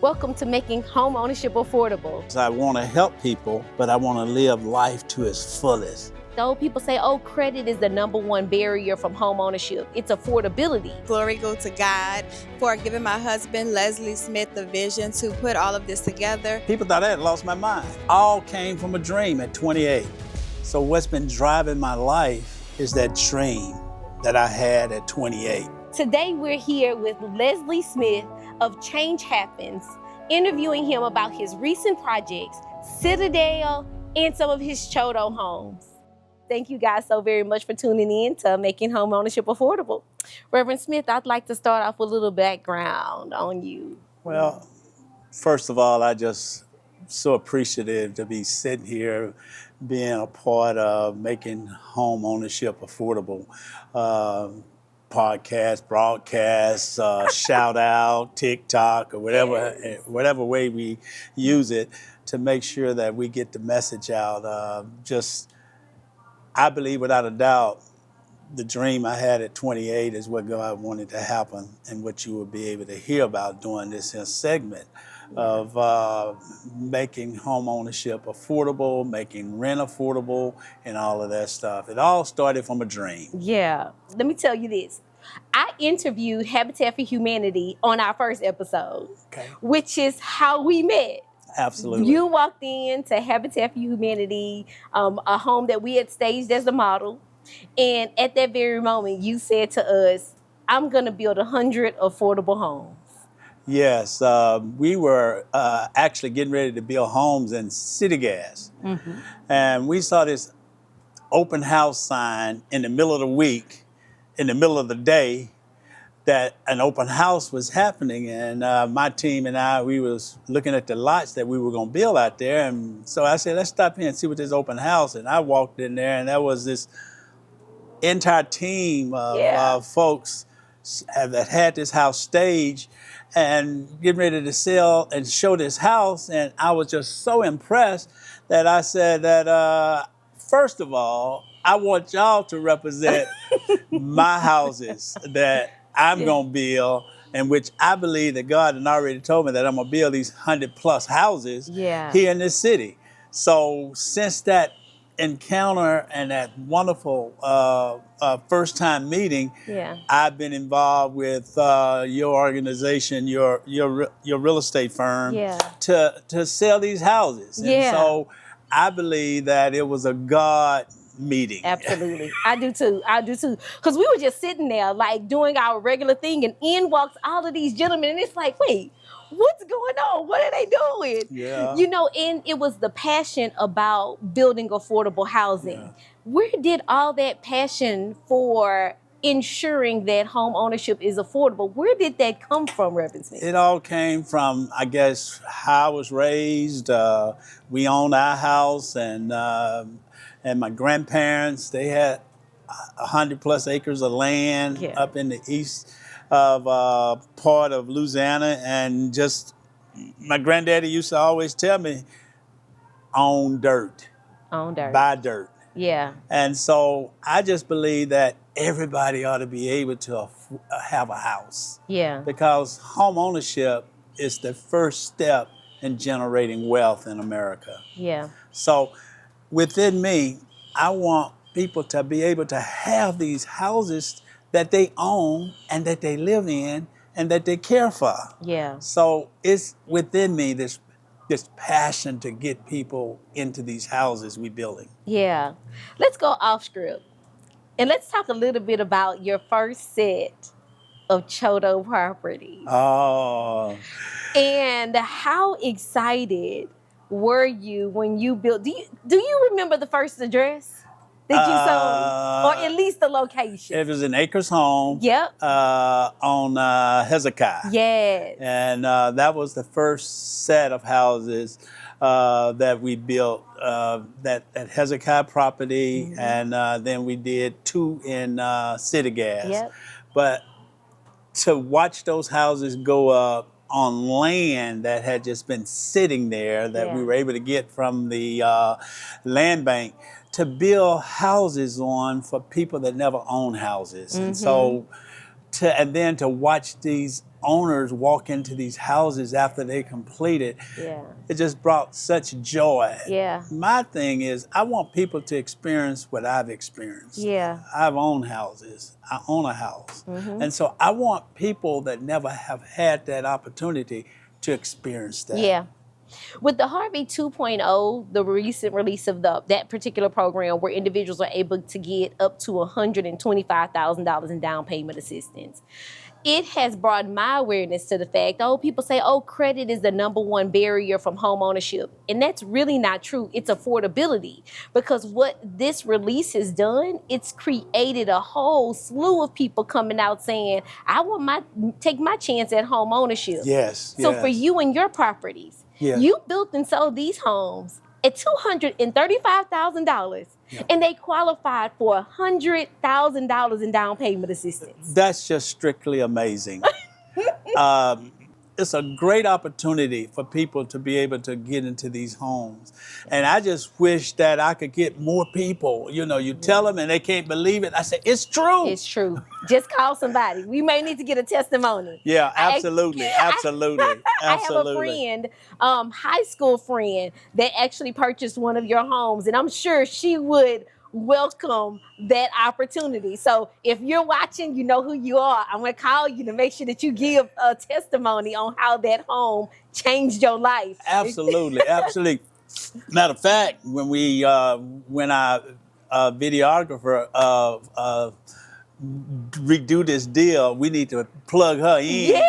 Welcome to Making Homeownership Affordable. I want to help people, but I want to live life to its fullest. Though people say, oh, credit is the #1 barrier from homeownership, it's affordability. Glory go to God for giving my husband, Leslie Smith, the vision to put all of this together. People thought I had lost my mind. All came from a dream at 28. So what's been driving my life is that dream that I had at 28. Today we're here with Leslie Smith of Change Happens, interviewing him about his recent projects, Citadel, and some of his Chodo homes. Thank you guys so very much for tuning in to Making Homeownership Affordable. Reverend Smith, I'd like to start off with a little background on you. Well, first of all, I just so appreciative to be sitting here, being a part of Making Homeownership Affordable. Podcast, broadcast, shout out, TikTok, or whatever way we use it to make sure that we get the message out. I believe without a doubt, the dream I had at 28 is what God wanted to happen and what you will be able to hear about during this here segment of making home ownership affordable, making rent affordable, and all of that stuff. It all started from a dream. Yeah. Let me tell you this. I interviewed Habitat for Humanity on our first episode, which is how we met. Absolutely. You walked into Habitat for Humanity, a home that we had staged as a model. And at that very moment, you said to us, I'm going to build 100 affordable homes. Yes, we were actually getting ready to build homes in City Gas. Mm-hmm. And we saw this open house sign in the middle of the week, in the middle of the day, that an open house was happening. And my team and I, we was looking at the lots that we were going to build out there. And so I said, let's stop here and see what this open house. And I walked in there, and there was this entire team of folks that had this house staged and getting ready to sell and show this house. And I was just so impressed that I said that, first of all, I want y'all to represent my houses that I'm going to build, in which I believe that God had already told me that I'm going to build these 100+ houses here in this city. So since that encounter and that wonderful first time meeting, I've been involved with your organization, your real estate firm, to sell these houses. And so I believe that it was a God meeting. Absolutely. I do too. Because we were just sitting there like doing our regular thing, and in walks all of these gentlemen, and it's like, wait, what's going on? What are they doing? Yeah. You know, and it was the passion about building affordable housing. Yeah. Where did all that passion for ensuring that home ownership is affordable, where did that come from, Reverend Smith? It all came from, I guess, how I was raised. We owned our house, and my grandparents, they had 100+ acres of land up in the east of part of Louisiana. And just, my granddaddy used to always tell me, own dirt. Buy dirt. Yeah. And so I just believe that everybody ought to be able to have a house. Yeah. Because home ownership is the first step in generating wealth in America. Yeah. So within me, I want people to be able to have these houses that they own and that they live in and that they care for. Yeah. So it's within me this passion to get people into these houses we're building. Yeah. Let's go off script. And let's talk a little bit about your first set of Chodo properties. Oh. And how excited were you when you built? Do you remember the first address that you sold, or at least the location? It was an Acres Home. Yep. On Hezekiah. Yes. And that was the first set of houses that we built. That Hezekiah property, and then we did 2 in City Gas. Yep. But to watch those houses go up on land that had just been sitting there that we were able to get from the land bank, to build houses on for people that never owned houses. And so and then to watch these owners walk into these houses after they complete it, it just brought such joy. My thing is, I want people to experience what I've experienced. I've owned houses. I own a house. And so I want people that never have had that opportunity to experience that. With the Harvey 2.0, the recent release of that particular program where individuals are able to get up to $125,000 in down payment assistance, it has brought my awareness to the fact, people say, credit is the #1 barrier from home ownership. And that's really not true. It's affordability. Because what this release has done, it's created a whole slew of people coming out saying, I want take my chance at home ownership. So for you and your properties, you built and sold these homes at $235,000, and they qualified for $100,000 in down payment assistance. That's just strictly amazing. It's a great opportunity for people to be able to get into these homes. And I just wish that I could get more people. You know, you tell them and they can't believe it. I say, it's true. It's true. Just call somebody. We may need to get a testimony. Yeah, absolutely. Absolutely. I have a friend, high school friend, that actually purchased one of your homes, and I'm sure she would welcome that opportunity. So if you're watching, you know who you are. I'm going to call you to make sure that you give a testimony on how that home changed your life. Absolutely, absolutely. Matter of fact, when our videographer redo this deal, we need to plug her in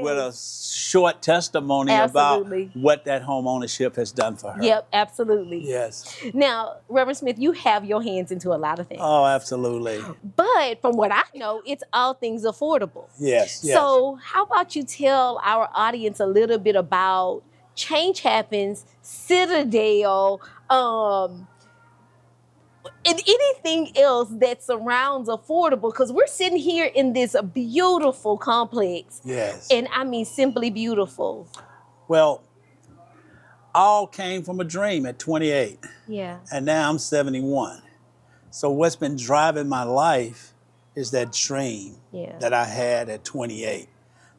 with a short testimony about what that home ownership has done for her. Yep, absolutely. Yes. Now, Reverend Smith, you have your hands into a lot of things. Oh, absolutely. But from what I know, it's all things affordable. Yes. So how about you tell our audience a little bit about Change Happens, Citadel, and anything else that surrounds affordable, because we're sitting here in this beautiful complex. Yes. And I mean, simply beautiful. Well, all came from a dream at 28. Yeah. And now I'm 71. So what's been driving my life is that dream that I had at 28.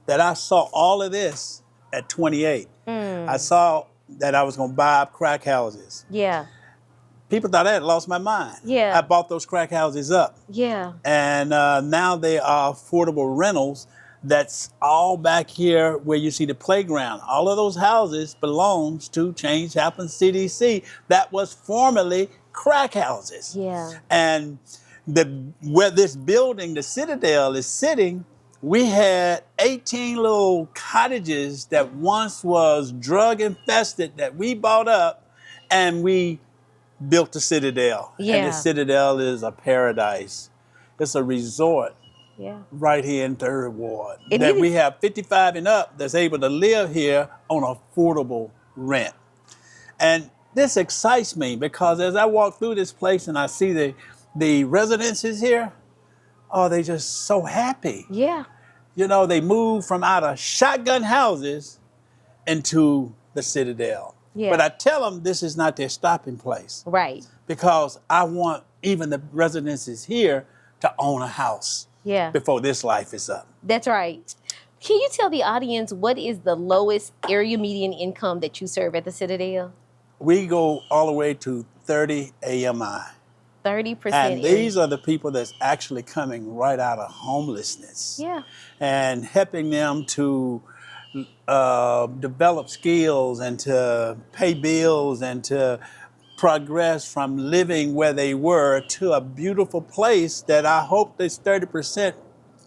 That I saw all of this at 28. I saw that I was going to buy up crack houses. Yeah. People thought I had lost my mind. Yeah. I bought those crack houses up. Yeah. And now they are affordable rentals. That's all back here where you see the playground. All of those houses belongs to Change Happens CDC. That was formerly crack houses. Yeah. And where this building, the Citadel, is sitting, we had 18 little cottages that once was drug infested that we bought up, and we built the Citadel. And the Citadel is a paradise. It's a resort right here in 3rd Ward. That we have 55 and up that's able to live here on affordable rent. And this excites me because as I walk through this place and I see the residences here, they're just so happy. Yeah. You know, they moved from out of shotgun houses into the Citadel. Yeah. But I tell them this is not their stopping place. Right. Because I want even the residences here to own a house before this life is up. That's right. Can you tell the audience what is the lowest area median income that you serve at the Citadel? We go all the way to 30 AMI. 30%. And these are the people that's actually coming right out of homelessness. Yeah. And helping them to develop skills and to pay bills and to progress from living where they were to a beautiful place that I hope this 30%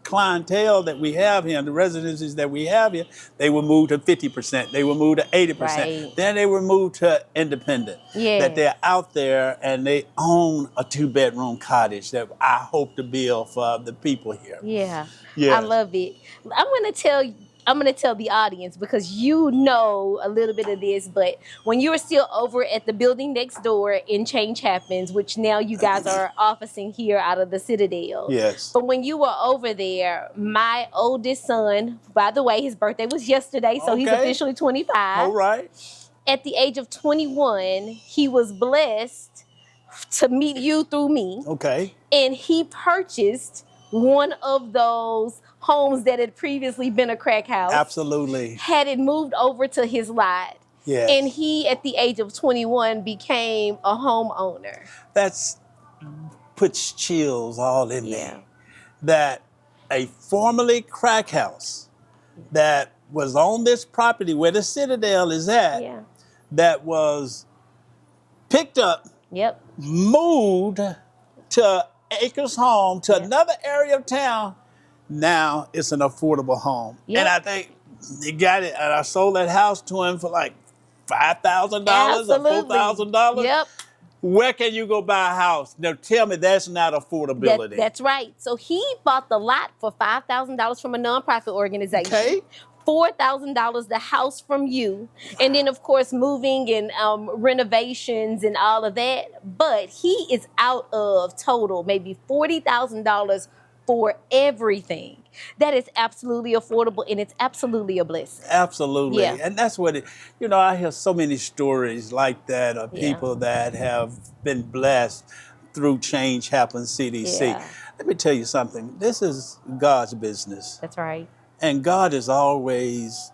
clientele that we have here, the residences that we have here, they will move to 50%, they will move to 80%. Right. Then they will move to independent. That they're out there and they own a 2-bedroom cottage that I hope to build for the people here. Yeah. Yes. I love it. I'm going to tell the audience, because you know a little bit of this, but when you were still over at the building next door in Change Happens, which now you guys are officing here out of the Citadel. Yes. But when you were over there, my oldest son, by the way, his birthday was yesterday, so he's officially 25. All right. At the age of 21, he was blessed to meet you through me. Okay. And he purchased one of those homes that had previously been a crack house. Absolutely. Had it moved over to his lot. Yes. And he, at the age of 21, became a homeowner. That's puts chills all in me. Yeah. That a formerly crack house that was on this property where the Citadel is at, Yeah. that was picked up, Yep. moved to Acres Home, to Yep. another area of town. Now it's an affordable home. Yep. And I think he got it. And I sold that house to him for like $5,000 or $4,000. Yep. Where can you go buy a house? Now tell me that's not affordability. That's right. So he bought the lot for $5,000 from a nonprofit organization. Okay. $4,000 the house from you, and then of course moving and renovations and all of that. But he is out of total maybe $40,000 for everything. That is absolutely affordable, and it's absolutely a blessing. Absolutely. Yeah. And that's what I hear so many stories like that of Yeah. people that have been blessed through Change Happens CDC. Yeah. Let me tell you something. This is God's business. That's right. And God is always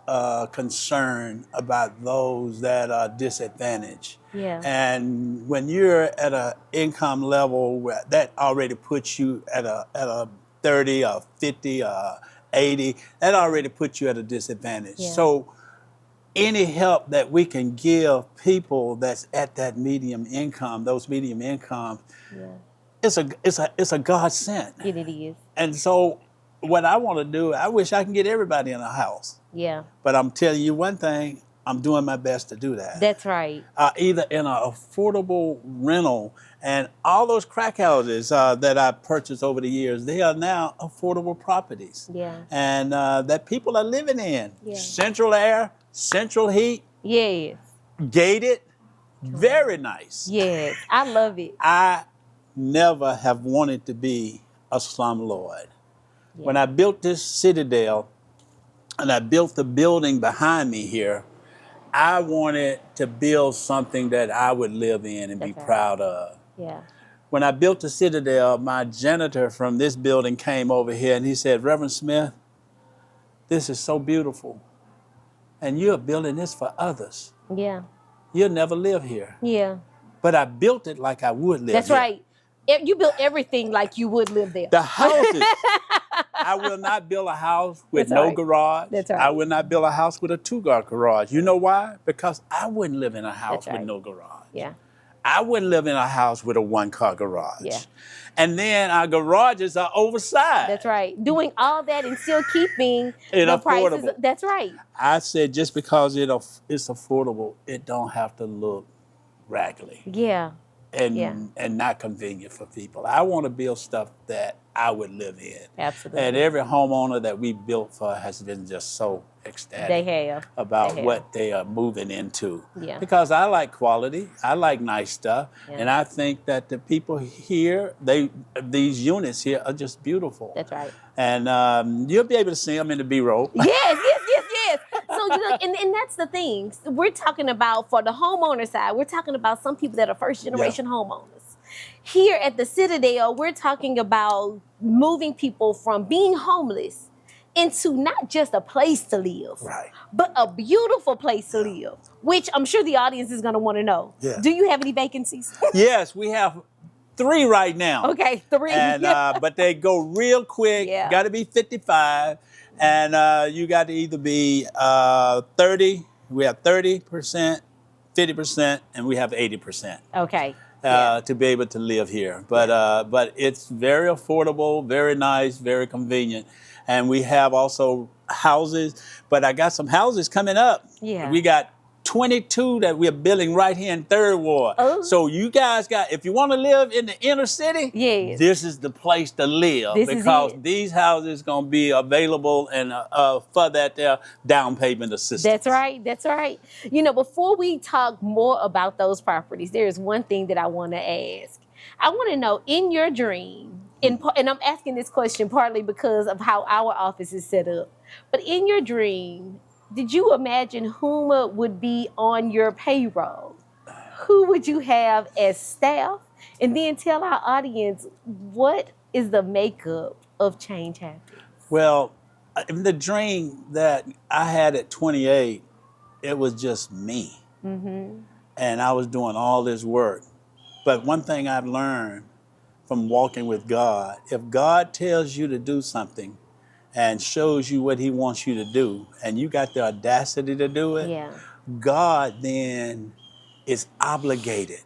concerned about those that are disadvantaged. Yeah. And when you're at an income level where that already puts you at a 30 or 50 or 80, that already puts you at a disadvantage. Yeah. So any help that we can give people that's at that medium income, those medium incomes, Yeah. it's a God sent. It is. And so what I want to do, I wish I can get everybody in a house. Yeah. But I'm telling you one thing, I'm doing my best to do that. That's right. Either in an affordable rental, and all those crack houses that I purchased over the years, they are now affordable properties. Yeah. And that people are living in. Yeah. Central air, central heat, Yes. gated, very nice. Yes. I love it. I never have wanted to be a slumlord. Yeah. When I built this Citadel and I built the building behind me here, I wanted to build something that I would live in and be That's right. proud of. Yeah. When I built the Citadel, my janitor from this building came over here and he said, Reverend Smith, this is so beautiful. And you're building this for others. Yeah. You'll never live here. Yeah. But I built it like I would live That's here. right. You built everything like you would live there. The houses. I will not build a house with That's no right. garage. That's right. I will not build a house with a two-car garage. You know why? Because I wouldn't live in a house That's right. with no garage. Yeah. I wouldn't live in a house with a one-car garage. Yeah. And then our garages are oversized. That's right. Doing all that and still keeping And the prices. affordable. That's right. I said just because it's affordable, it don't have to look raggedy Yeah. and not convenient for people. I want to build stuff that I would live in. Absolutely. And every homeowner that we built for has been just so ecstatic They have. about They have. what they are moving into. Yeah. Because I like quality, I like nice stuff, Yeah. and I think that the people here, these units here are just beautiful. That's right. And you'll be able to see them in the B-roll. Yes. So, and that's the thing. We're talking about, for the homeowner side, we're talking about some people that are first generation homeowners. Here at the Citadel, we're talking about moving people from being homeless into not just a place to live, Right. but a beautiful place to live, which I'm sure the audience is going to want to know. Yeah. Do you have any vacancies? Yes, we have 3 right now. Okay, 3. And but they go real quick. Yeah. Got to be 55, and you got to either be 30. We have 30%, 50%, and we have 80%. Okay. To be able to live here. But it's very affordable, very nice, very convenient. And we have also houses, but I got some houses coming up. Yeah. We got 22 that we're building right here in Third Ward. Oh. So you guys if you want to live in the inner city, Yes. this is the place to live, This is because it. these houses going to be available and for that down payment assistance. That's right. That's right. Before we talk more about those properties, there is one thing that I want to ask. I want to know, in your dream, and I'm asking this question partly because of how our office is set up, but in your dream, did you imagine whom would be on your payroll? Who would you have as staff? And then tell our audience, what is the makeup of Change Happens? Well, the dream that I had at 28, it was just me. And I was doing all this work. But one thing I've learned from walking with God, if God tells you to do something and shows you what he wants you to do, and you got the audacity to do it, Yeah. God then is obligated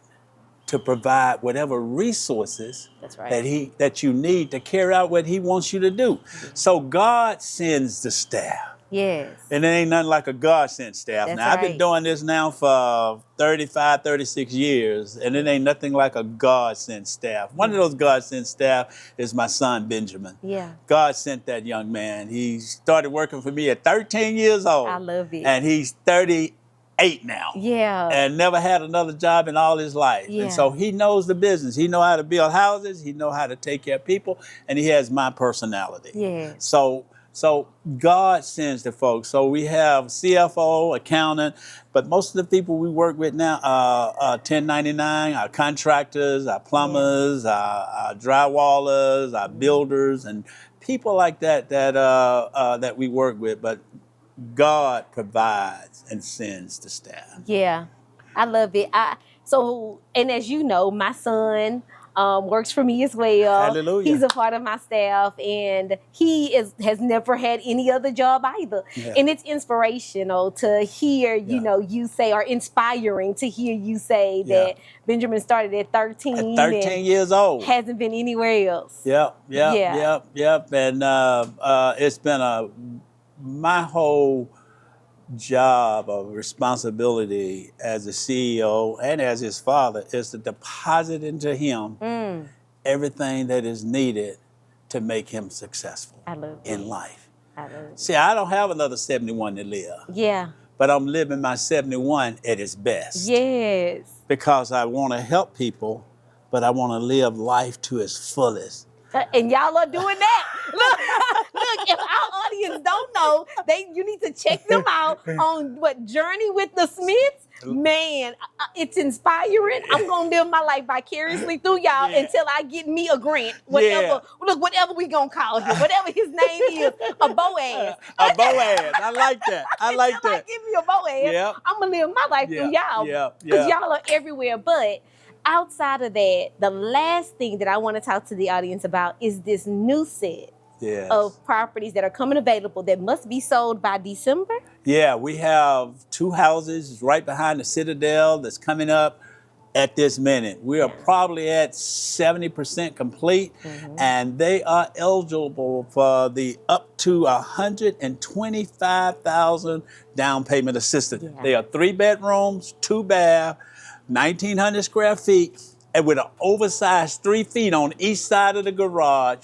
to provide whatever resources That's right. that you need to carry out what he wants you to do. So God sends the staff. Yes. And it ain't nothing like a God-sent staff. That's Now, I've been right. doing this now for 35, 36 years, and it ain't nothing like a God-sent staff. One of those God-sent staff is my son, Benjamin. Yeah. God sent that young man. He started working for me at 13 years old. I love it. And he's 38 now. Yeah. And never had another job in all his life. Yeah. And so he knows the business. He know how to build houses. He know how to take care of people. And he has my personality. Yes. So God sends the folks. So we have CFO, accountant, but most of the people we work with now are 1099, our contractors, our plumbers, our drywallers, our builders, and people like that we work with. But God provides and sends the staff. Yeah, I love it. And as you know, my son works for me as well. Hallelujah. He's a part of my staff, and he has never had any other job either. Yeah. And it's inspirational to hear, you say, or inspiring to hear you say that Benjamin started at 13. At 13 years old. Hasn't been anywhere else. Yep. And it's been my whole job of responsibility as a CEO and as his father is to deposit into him everything that is needed to make him successful in life. I love it. See, I don't have another 71 to live. Yeah. But I'm living my 71 at its best. Yes. Because I want to help people, but I want to live life to its fullest. And y'all are doing that. Look, if our audience don't know, you need to check them out on Journey with the Smiths. Man, it's inspiring. I'm going to live my life vicariously through y'all until I get me a Grant. Whatever we going to call him. Whatever his name is, a Boaz. A Boaz. I like that. I like that. Give me a Boaz. I'm going to live my life through y'all. Because y'all are everywhere. But outside of that, the last thing that I want to talk to the audience about is this new set of properties that are coming available that must be sold by December. Yeah, we have 2 houses right behind the Citadel that's coming up at this minute. We are probably at 70% complete, and they are eligible for the up to $125,000 down payment assistance. Yeah. They are 3 bedrooms, 2 baths, 1,900 square feet, and with an oversized 3 feet on each side of the garage.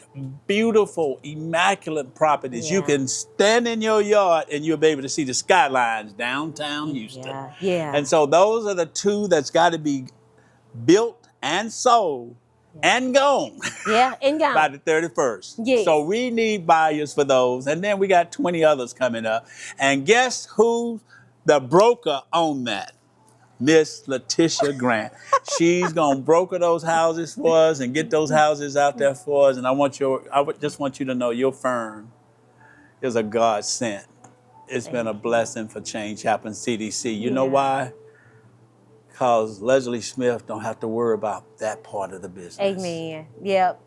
Beautiful, immaculate properties. You can stand in your yard and you'll be able to see the skylines downtown Houston. And so those are the 2 that's got to be built and sold and gone. And gone. By the 31st. So we need buyers for those. And then we got 20 others coming up. And guess who's the broker on that? Miss LaTisha Grant. She's gonna broker those houses for us and get those houses out there for us. And I just want you to know your firm is a God sent. It's been a blessing for Change Happens CDC. You know why? Because Leslie Smith don't have to worry about that part of the business. Amen. Yep.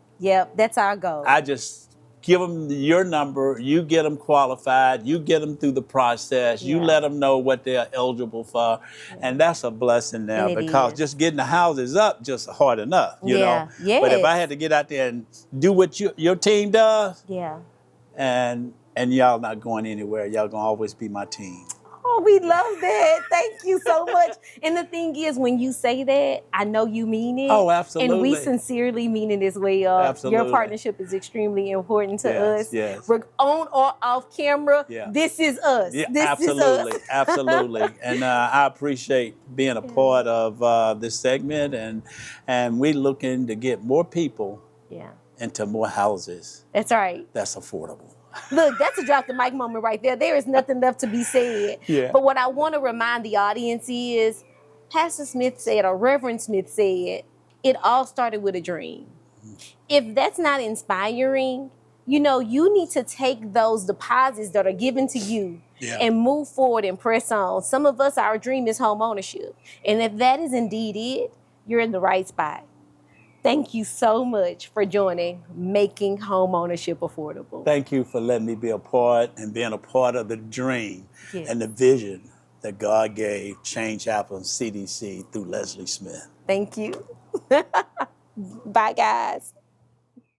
That's our goal. I just give them your number, you get them qualified, you get them through the process, you let them know what they're eligible for, and that's a blessing now because just getting the houses up just hard enough, you know. But if I had to get out there and do what your team does, and y'all not going anywhere, y'all gonna always be my team. Oh, we love that. Thank you so much. And the thing is, when you say that, I know you mean it. Oh, absolutely. And we sincerely mean it as well. Absolutely. Your partnership is extremely important to us. Yes. We're on or off camera. This is us. Yeah, this absolutely. is us. Absolutely. And I appreciate being a part of this segment. And we're looking to get more people into more houses. That's right. That's affordable. Look, that's a drop the mic moment right there. There is nothing left to be said. But what I want to remind the audience is, Pastor Smith said, or Reverend Smith said, it all started with a dream. If that's not inspiring, you know, you need to take those deposits that are given to you and move forward and press on. Some of us, our dream is home ownership. And if that is indeed it, you're in the right spot. Thank you so much for joining Making Homeownership Affordable. Thank you for letting me be a part and being a part of the dream and the vision that God gave Change Happens CDC through Leslie Smith. Thank you. Bye, guys.